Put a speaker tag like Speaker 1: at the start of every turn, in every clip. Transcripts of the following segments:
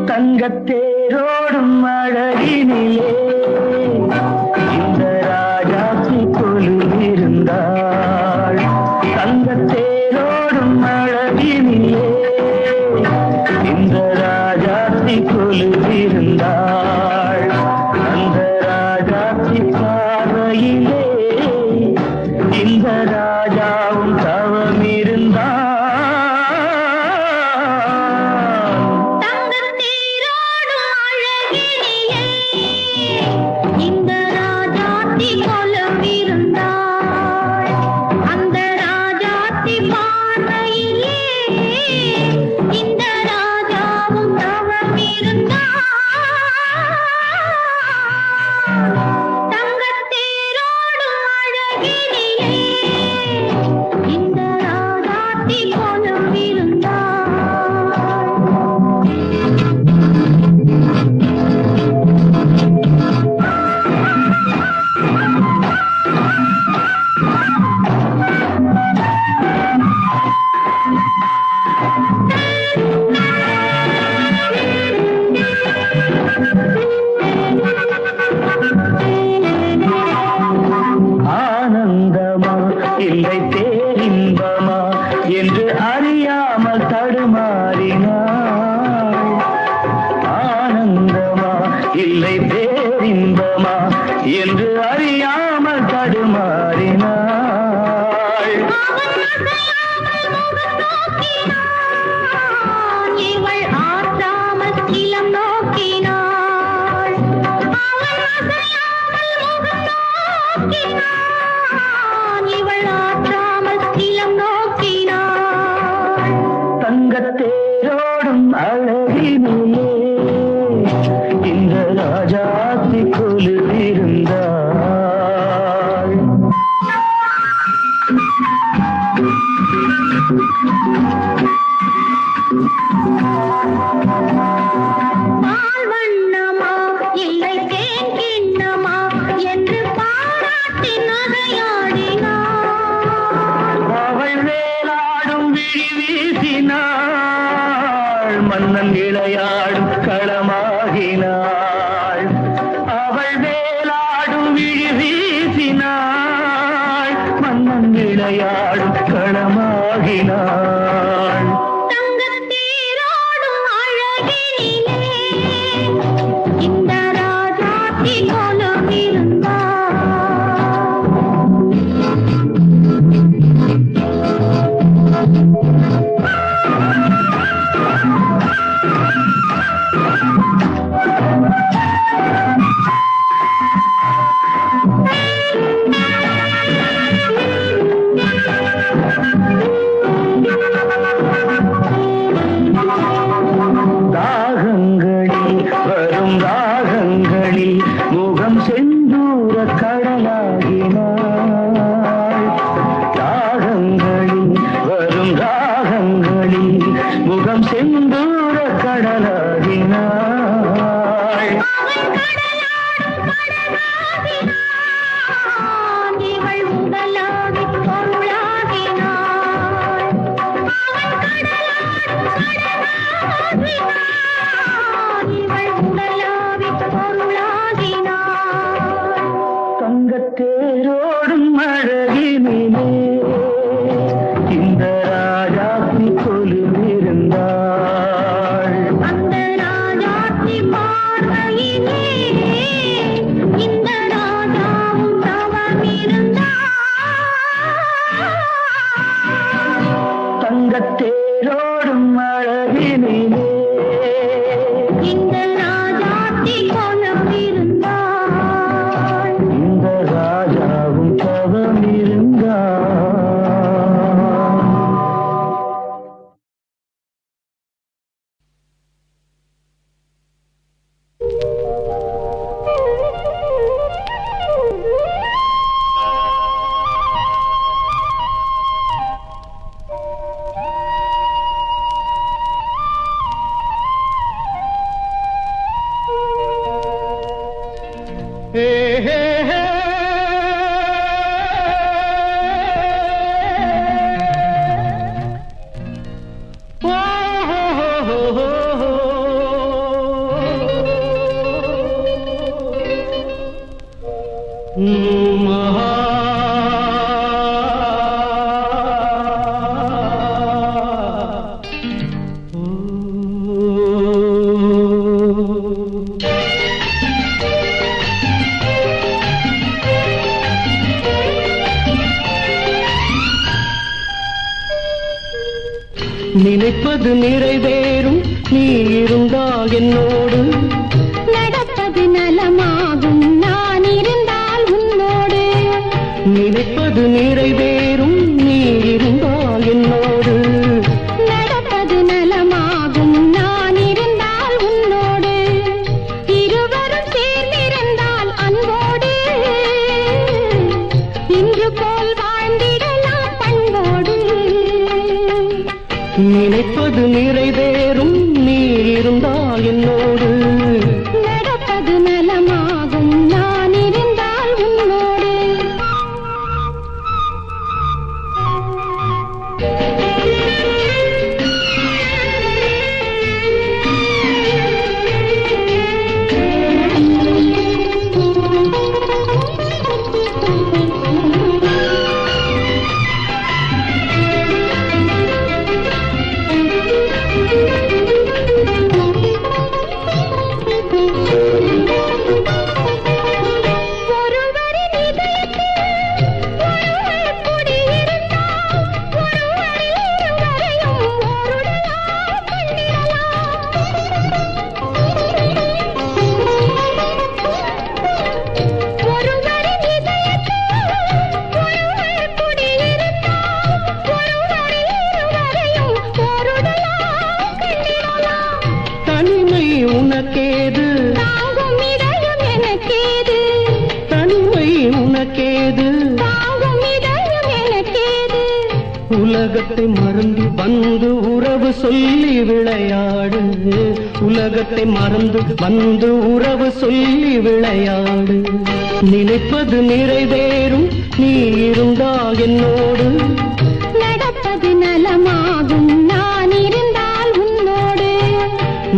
Speaker 1: தங்கத்தேரோடும் அழகினிலே இந்த ராஜாத்தி கொலுவிருந்தாள். தங்கத்தேரோடும் அழகினிலே இந்த ராஜாத்தி கொலுவிருந்தாள். அந்த ராஜாத்தி பார்வையிலே இந்த ராஜாவும் தவமிருந்தாள். இல்லை பேரின்பமா என்று அறியாமல் தடுமாறினாள். ஆனந்தமா இல்லை பேரின்பமா என்று அறியாமல் தடுமாறினாள்.
Speaker 2: இவள் ஆற்றாமல் இளம் நோக்கினாள். இவள் ஆற்றாமல் இளம் நோக்கினாள்.
Speaker 1: தங்கத்தேரோடும் அழகினிலே இந்த ராஜாத்தி கொலுவிருந்தாள்.
Speaker 2: பால் வண்ணமா இல்லை தேன் கிண்ணமா என்று பாராட்டி நகையாடினாள்.
Speaker 1: அவள் வேலாடும் விழி வீசினாள். மன்னன் இளையாடும் களமாகினாள். அவள் வேலாடும் விழி வீசினாள். மன்னன் இளையாடும் களமாகினாள்.
Speaker 2: தங்கத்தேரோடும் அழகினிலே இந்த ராஜாத்தி கொலுவிருந்தாள்.
Speaker 1: தாகங்களில் வரும் ராகங்களில் முகம் செந்தூர கடலாகினாள். தாகங்களில் வரும் ராகங்களில் முகம் செந்தூர கடலாகினாள்.
Speaker 2: இவள் உடலாகி பொருளாகினாள். இவள் உடலாகி பொருளாகினாள்.
Speaker 1: தங்கத்தேரோடும் அழகினிலே இந்த ராஜாத்தி கொலுவிருந்தாள்.
Speaker 2: அந்த ராஜாத்தி பார்வையிலே இந்த ராஜாவும் தவமிருந்தாள்.
Speaker 1: தங்கத்தேரோடும் அழகினிலே
Speaker 2: இந்த ராஜாத்தி கொலுவிருந்தாள்.
Speaker 1: இந்த ராஜாவும் தவமிருந்தாள். நினைப்பது நிறைவேறும் நீ இருந்தால் என்னோடு
Speaker 2: நடப்பது நலமாகும் நான் இருந்தால் உன்னோடு
Speaker 1: நினைப்பது நிறைவேறும் நீ இருந்தால் என்னோடு
Speaker 2: நடப்பது நலமாகும் நான் இருந்தால் உன்னோடு இருவரும் சேர்ந்திருந்தால் அன்போடு இன்று போல் வாழ்ந்திடலாம் பண்போடு
Speaker 1: நினைப்பது நிறைவேறும் நீ இருந்தால் என்னோடு
Speaker 2: நடப்பது நலமாகும் நான் இருந்தால் உன்னோடு
Speaker 1: தனிமை உனக்கேது
Speaker 2: தாங்கும் இதயம் எனக்கேது
Speaker 1: தனிமை உனக்கேது
Speaker 2: தாங்கும் இதயம் எனக்கேது
Speaker 1: உலகத்தை மறந்து வந்து உறவு சொல்லி விளையாடு உலகத்தை மறந்து வந்து உறவு சொல்லி விளையாடு நினைப்பது நிறைவேறும் நீ இருந்தால் என்னோடு
Speaker 2: நடப்பது நலமாகும் நான் இருந்தால் உன்னோடு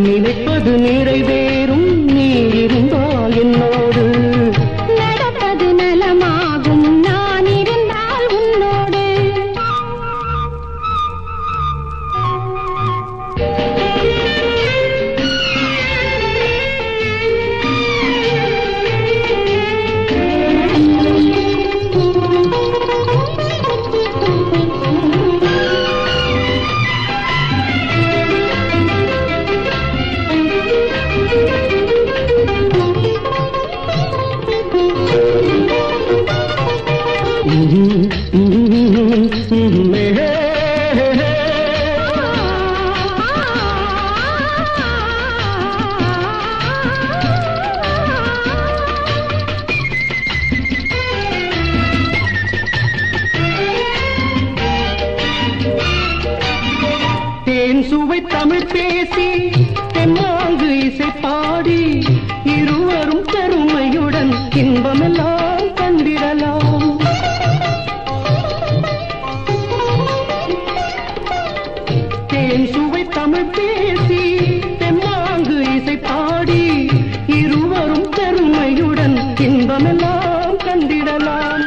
Speaker 1: நினைப்பது நிறைவேறும் நீ இருந்தால் என்னோடு
Speaker 2: நடப்பது நலமாகும் நான் இருந்தால் உன்னோடு தேன் சுவை தமிழ் பேசி தென்னாங்கு இசை பாடி இருவரும் பெருமையுடன் இன்பமெல்லாம் கண்டிடலாம் தேன் சுவை தமிழ் பேசி தென்னாங்கு இசை பாடி இருவரும் பெருமையுடன் இன்பமெல்லாம் கண்டிடலாம்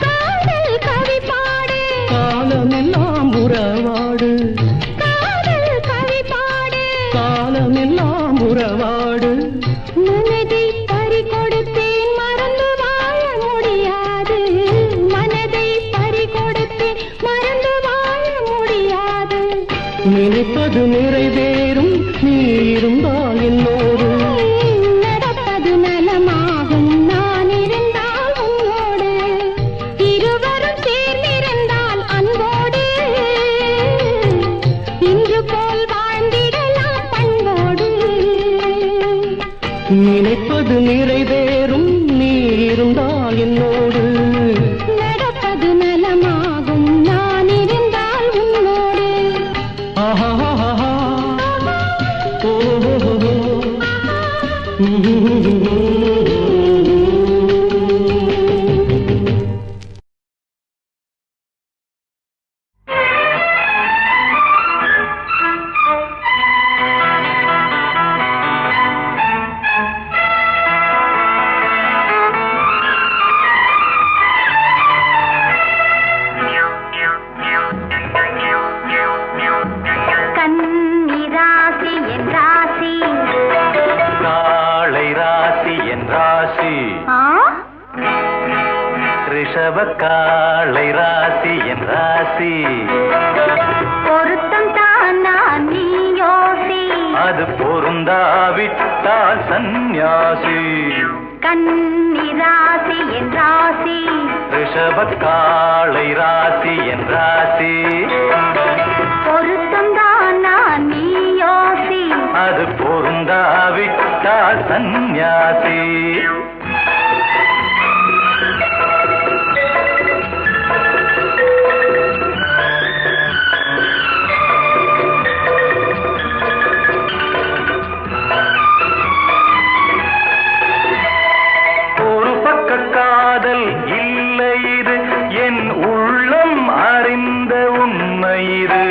Speaker 2: காதல் கவி பாடு
Speaker 1: காலமெல்லாம் உறவாடு
Speaker 2: காதல் கவி பாடு
Speaker 1: காலமெல்லாம் உறவாடு
Speaker 2: மனதை பறி கொடுத்தேன் மறந்து வாழ முடியாது மனதை பறி கொடுத்தேன் மறந்து வாழ முடியாது
Speaker 1: நினைப்பது நிறைவேறும் நீ இருந்தால் என்னோடு
Speaker 2: நடப்பது நலமாகும் நான் இருந்தால் உன்னோடு இருவரும் சேர்ந்திருந்தால் அன்போடு இன்று போல் வாழ்ந்திடலாம் பண்போடு
Speaker 1: நினைப்பது நிறைவேறும் நீ இருந்தால் என்னோடு
Speaker 2: நடப்பது நலமாகும் நான் இருந்தால் உன்னோடு
Speaker 1: ஆஹா ஓ
Speaker 3: ரிஷபக்காளை ராசி என் ராசி
Speaker 2: பொருத்தம் தானா நீ யோசி
Speaker 3: அது பொருந்தாவிட்டால் சந்நியாசி
Speaker 2: கன்னி ராசி என் ராசி
Speaker 3: ரிஷபக்காளை ராசி என் ராசி
Speaker 2: பொருத்தம் தானா நீ யோசி
Speaker 3: அது பொருந்தாவிட்டால் சந்நியாசி ஒரு பக்க காதல் இல்லை இது என் உள்ளம் அறிந்த உண்மை இது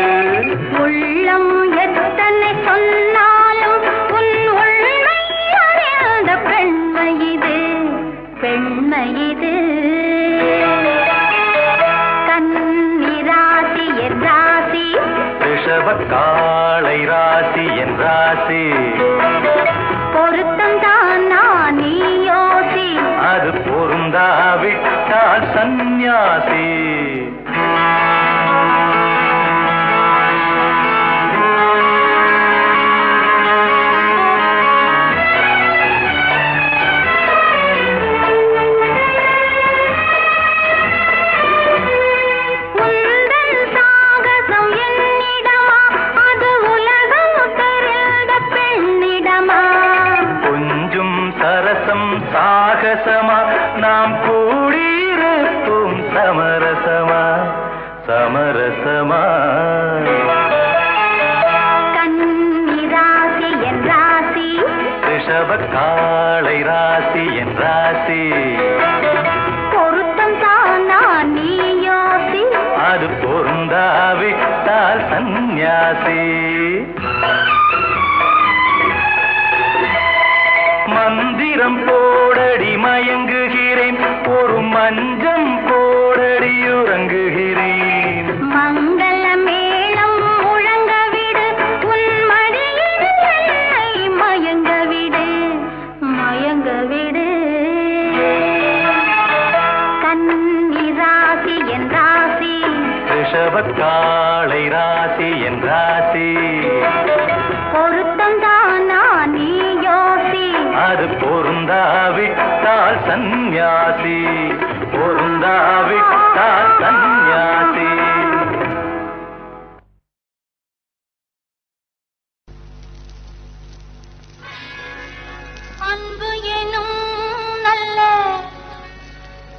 Speaker 2: உள்ளம் எத்தனை சொன்னாலும் உன் உண்மை அறிந்த பெண்மை இது பெண்மை இது கன்னி ராசி என் ராசி
Speaker 3: ரிஷபக்காளை ராசி என் ராசி
Speaker 2: பொருத்தம் தானா நீ யோசி
Speaker 3: அது பொருந்தாவிட்டால் சந்நியாசி
Speaker 2: உந்தன் சாகசம் என்னிடமா அது உலகம் தெரிந்த பெண்ணிடமா
Speaker 3: கொஞ்சம் சரசம் சாகசமா நாம் கூடியிருப்போம் சமரசமா சமரசமா
Speaker 2: கன்னி ராசி என் ராசி
Speaker 3: ரிஷபக்காளை ராசி என் ராசி
Speaker 2: பொருத்தம் தானா நீ யோசி
Speaker 3: அது பொருந்தாவிட்டால் சந்நியாசி மந்திரம் போடடி மயங்குகிறேன் ஒரு மஞ்சம் போடடி உறங்குகிறேன்
Speaker 2: மங்கள மேளம் முழங்க விடு உன் மடியில் என்னை மயங்க விடு மயங்க விடு கன்னி ராசி என் ராசி
Speaker 3: ரிஷபக்காளை ராசி என் ராசி
Speaker 2: பொருத்தம் தானா நீ யோசி
Speaker 3: அது பொருந்தாவிட்டால் சந்நியாசி பொருந்தாவிட்டால் சந்நியாசி
Speaker 2: அன்பு எனும் நல்ல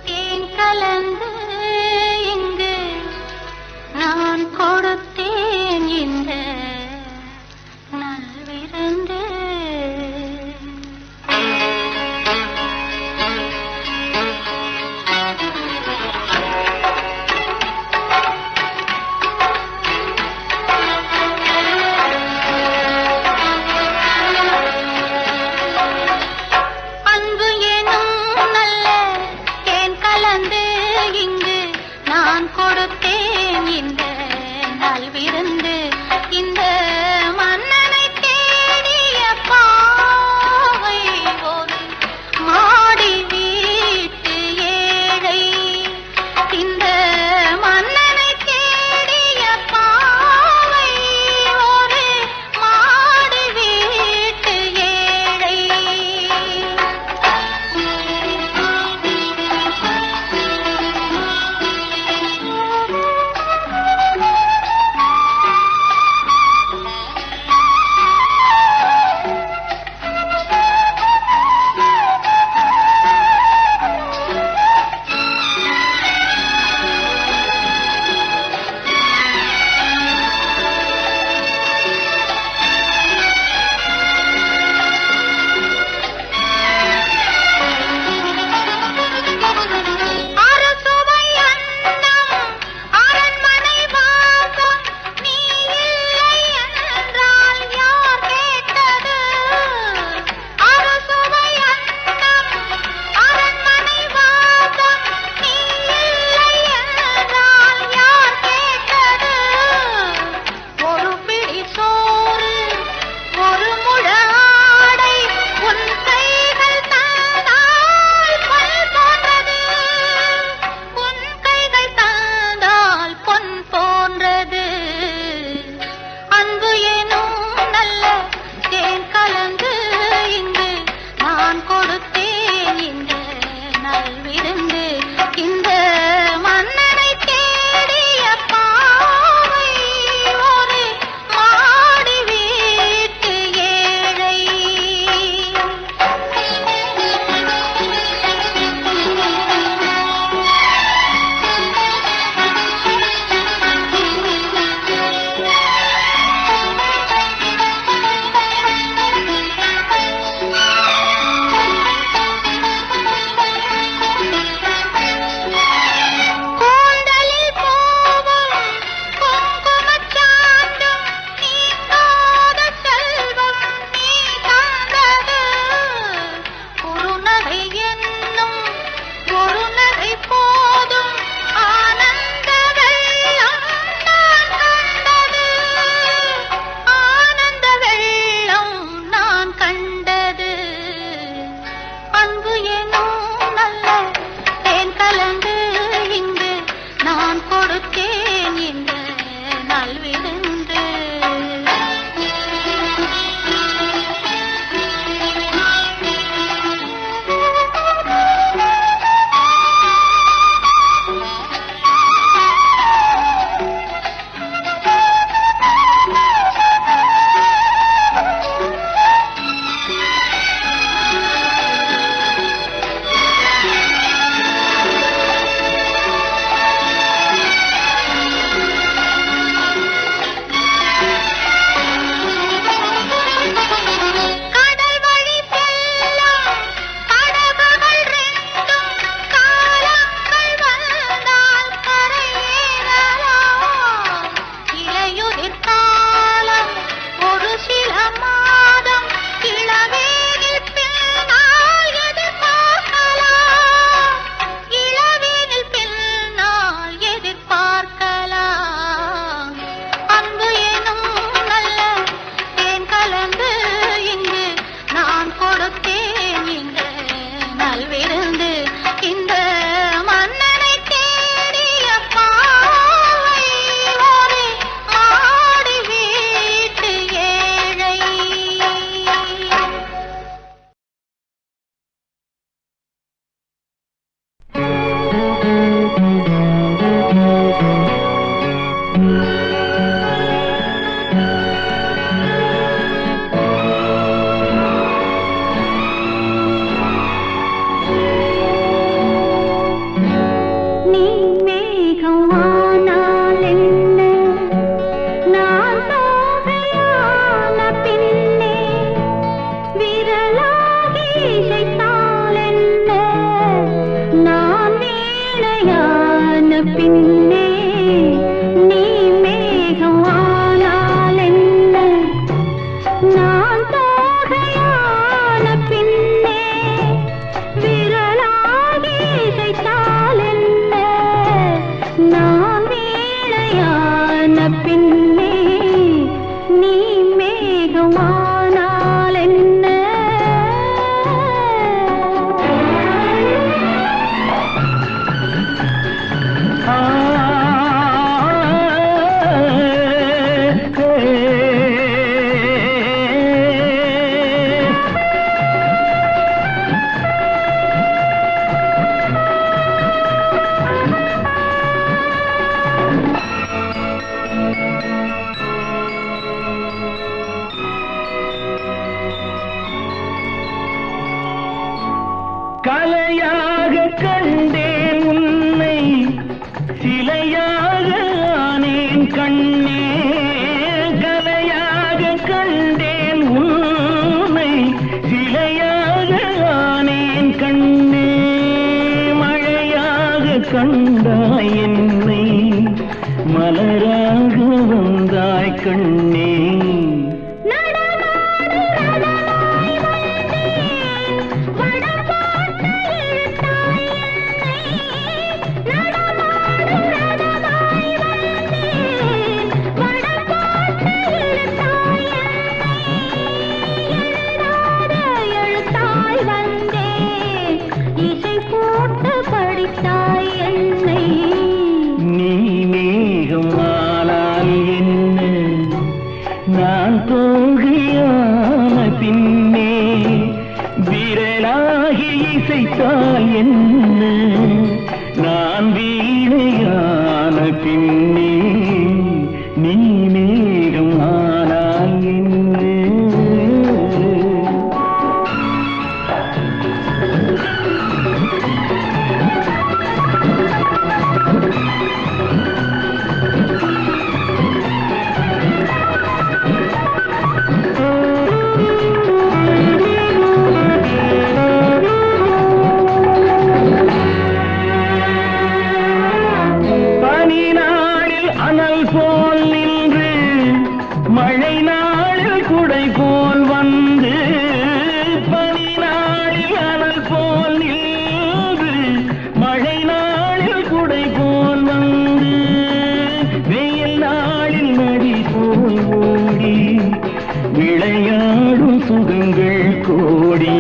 Speaker 2: தேன் கலந்து இங்கு நான் கொடுத்தேன் இந்த நல்விருந்து பின்னே நீ மேகமானால் என்ன நான் தோகையான பின்னே விரலாகி இசைத்தால் என்ன நான் வீணையான பின்னே நீ மேகமானால் என்ன
Speaker 1: கலையாக கண்டேன் உன்னை சிலையாக ஆனேன் கண்ணே கலையாக கண்டேன் உன்னை சிலையாக ஆனேன் கண்ணே மழையாக கண்டாய் என்னை மலராக வந்தாய் கண்ணே நீ மேகமானால் என்ன நான் தோகையான பின்னே விரலாகி இசைத்தால் என்ன நான் வீணையான பின்னே நீ மேகமானால் என்ன போல் நின்று மழை நாளில் குடை போல் வந்து பனி நாளில் அனல் போல் நின்று மழை நாளில் குடை போல் வந்து வெயில் நாளில் நதி போல் ஓடி விளையாடும் சுகங்கள் கோடி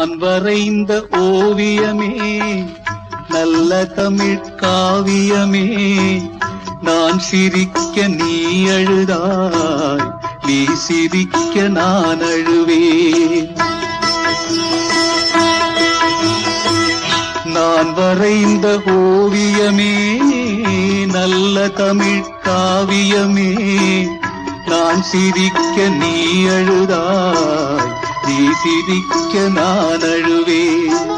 Speaker 4: நான் வரைந்த ஓவியமே நல்ல தமிழ் காவியமே நான் சிரிக்க நீ அழுதாய் நீ சிரிக்க நான் அழுவேன் நான் வரைந்த ஓவியமே நல்ல தமிழ் காவியமே நான் சிரிக்க நீ அழுதாய் நீ சிரிக்க நான் அழுவேன்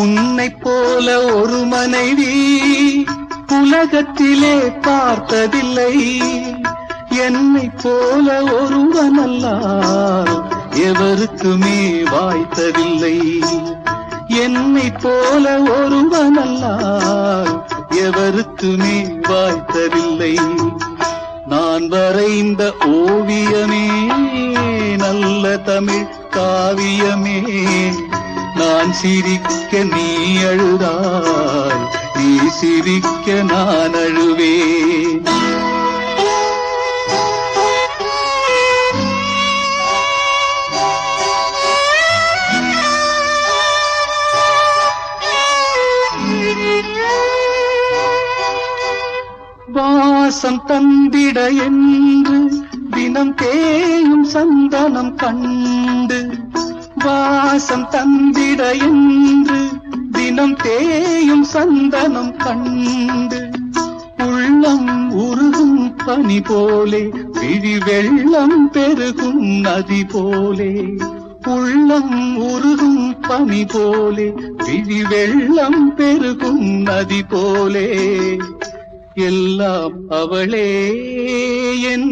Speaker 4: உன்னைப் போல ஒரு மனைவி உலகத்திலே பார்த்ததில்லை என்னைப் போல ஒருவனல்லால் எவருக்குமே வாய்த்ததில்லை என்னைப் போல ஒருவனல்லால் எவருக்குமே வாய்த்ததில்லை நான் வரைந்த ஓவியமே நல்ல தமிழ் காவியமே நான் சிரிக்க நீ அழுதாய் நீ சிரிக்க நான் அழுவேன் வாசம் தந்திட என்று தினம் தேயும் சந்தனம் கண்டு வாசம் தந்திட என்று தினம் தேயும் சந்தனம் கண்டு உள்ளம் உருகும் பனி போலே விழி வெள்ளம் பெருகும் நதி போலே உள்ளம் உருகும் பனி போலே விழி வெள்ளம் பெருகும் நதி போலே எல்லாம் அவளே என்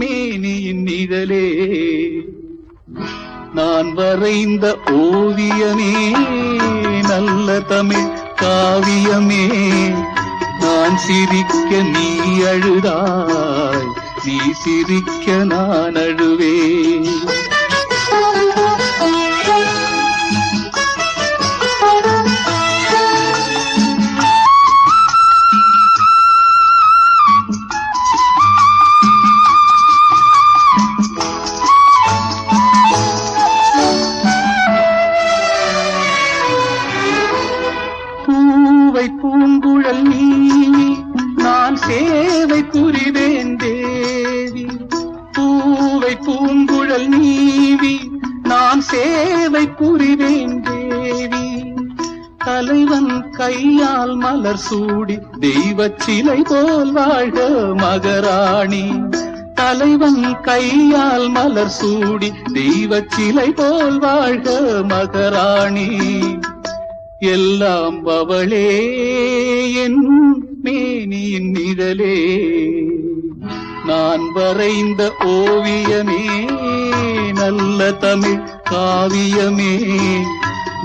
Speaker 4: மேனியின் நிழலே நான் வரைந்த ஓவியமே நல்ல தமிழ் காவியமே நான் சிரிக்க நீ அழுதாய் நீ சிரிக்க நான் அழுவேன் பூங்குழல் நீ நான் சேவை புரிவேன் தேவி பூவை பூங்குழல் நீவி நான் சேவை புரிவேன் தேவி தலைவன் கையால் மலர் சூடி தெய்வச் சிலை போல் வாழ்க மகராணி தலைவன் கையால் மலர் சூடி தெய்வச் சிலை போல் வாழ்க மகராணி எல்லாம் அவளே என் மேனியின் நிழலே நான் வரைந்த ஓவியமே நல்ல தமிழ் காவியமே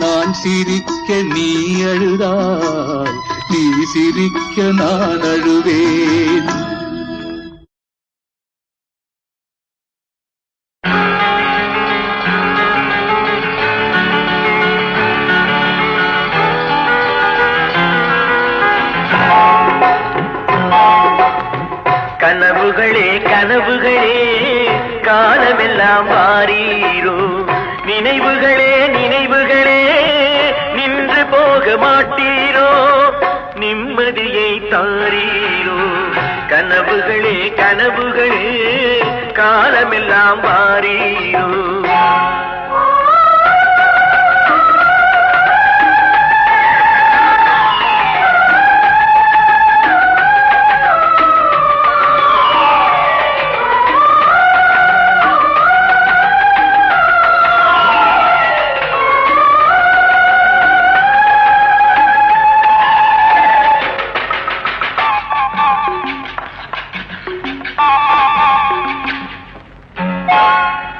Speaker 4: நான் சிரிக்க நீ அழுதாய் நீ சிரிக்க நான் அழுவேன்
Speaker 3: கனவுகளே கனவுகளே காலமெல்லாம் வாரீரோ நினைவுகளே நினைவுகளே நின்று போக மாட்டீரோ நிம்மதியை தாரீரோ கனவுகளே கனவுகளே காலமெல்லாம் வாரீரோ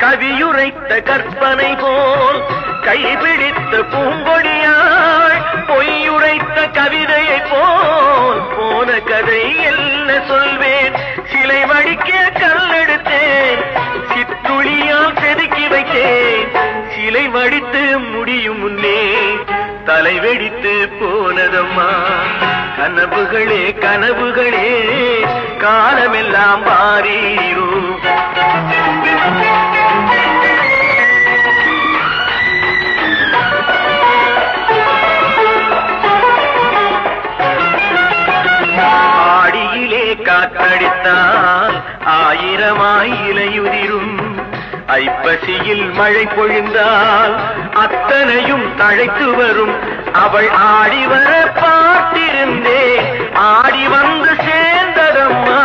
Speaker 3: கவியுரைத்த கற்பனை போல் கைபிடித்த பூங்கொடியாள் பொய்யுரைத்த கவிதையை போல் போன கதை என்ன சொல்வேன் சிலை வடிக்க கல்லெடுத்தேன் சிற்றுளியால் செதுக்கி வைத்தேன் சிலை வடித்து முடியும் முன்னே தலை வெடித்து போனதம்மா கனவுகளே கனவுகளே காலமெல்லாம் வாரீரோ அணைத்தால் ஆயிரமாய் இலையுதிரும். ஐப்பசியில் மழை பொழிந்தால் அத்தனையும் தழைத்து வரும். அவள் ஆடி வர பார்த்திருந்தேன், ஆடி வந்து சேர்ந்ததம்மா.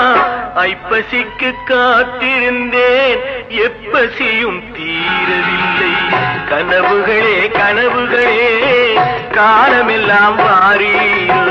Speaker 3: ஐப்பசிக்கு காத்திருந்தேன், எப்பசியும் தீரவில்லை. கனவுகளே கனவுகளே காலமெல்லாம் வாரீரோ.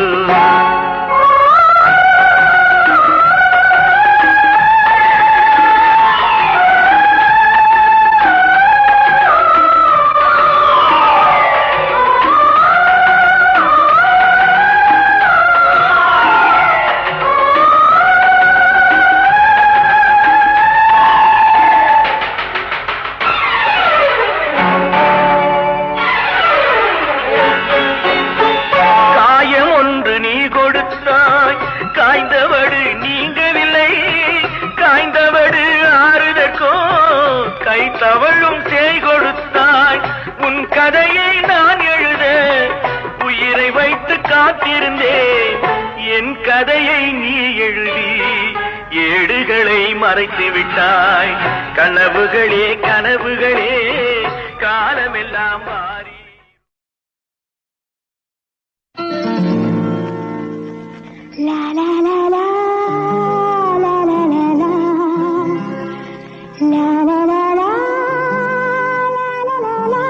Speaker 3: காய்ந்தவடு நீங்கவில்லை, காய்ந்தவடு ஆறுதற்கோ கை தவழும் சேய் கொடுத்தாய். உன் கதையை நான் எழுத உயிரை வைத்து காத்திருந்தேன். என் கதையை நீ எழுதி ஏடுகளை மறைத்து விட்டாய். கனவுகளே கனவுகளே காலமெல்லாம் மாறி.
Speaker 2: La la la la la la la la la la la la la la la la la la la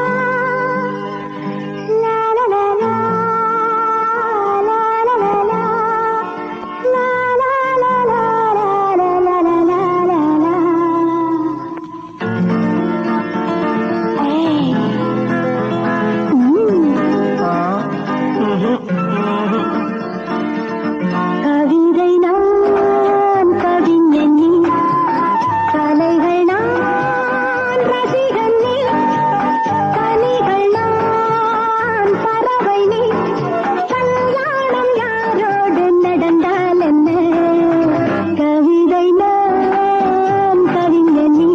Speaker 2: கவிதை நான் கவிஞன் நீ, கலைகள் நான் ரசிகன் நீ, கனிகள் நான் பறவை நீ. கல்யாணம் யாரோடு நடந்தால் என்ன, கவிதை நான் கவிஞன் நீ.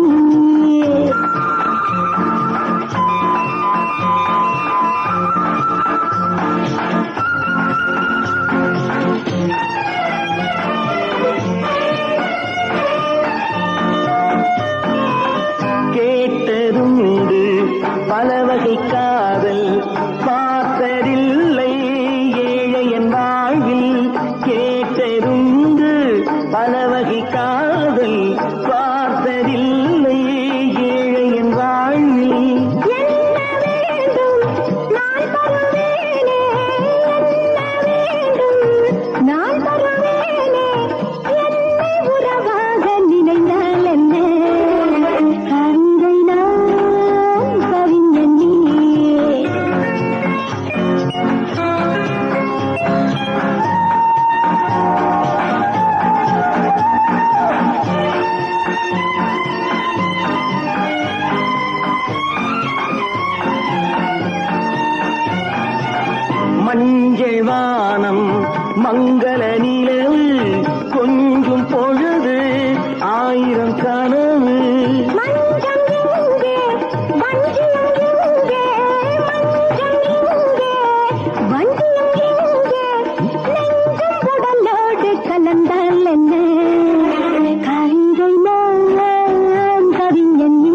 Speaker 1: கேட்டதுண்டு பல வகை காதல், பார்த்ததில்லை ஏழையன் வாழ்வில். கேட்டதுண்டு பல வகை காதல், பார்த்ததில்லை ஏழையன் வாழ்வில்.
Speaker 2: என்ன வேண்டும் நான் தருவேனே, என்ன வேண்டும் நான் தருவேனே. என்னை உறவாக நினைந்தால் என்ன, கவிதை நான் கவிஞன் நீ.
Speaker 1: மஞ்சள் வானம் மங்கள நிலவு, கொஞ்சம் பொழுது ஆயிரம் கனவு.
Speaker 2: மஞ்சம் எங்கே வஞ்சியம் எங்கே, மஞ்சம் எங்கே வஞ்சியம் எங்கே. நெஞ்சம் உடலோடு கலந்தால் என்ன, கவிதை நான் கவிஞன் நீ.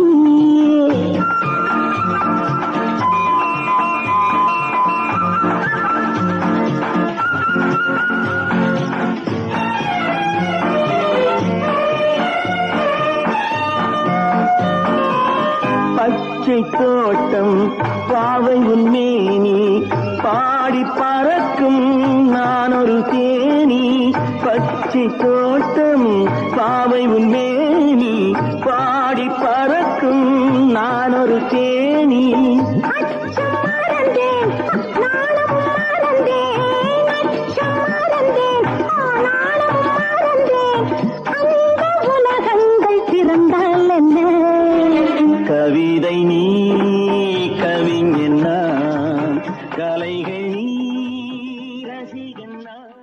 Speaker 1: பச்சை தோட்டம் பாவை உன்மேனி, பாடி பறக்கும் நான் ஒரு தேனி. பச்சை தோட்டம் பாவை உன்மேனி, பாடி பறக்கும் நான் ஒரு தேனி.
Speaker 2: அச்சம் மறந்தேன் நாணம் மறந்தேன், அச்சம் மறந்தேன் நாணம் மறந்தேன். அந்த உலகங்கள் திறந்தால் என்ன,
Speaker 1: கவிதை நீ கவிஞன் நான், கலைகள் நீ ரசிகன் நான்.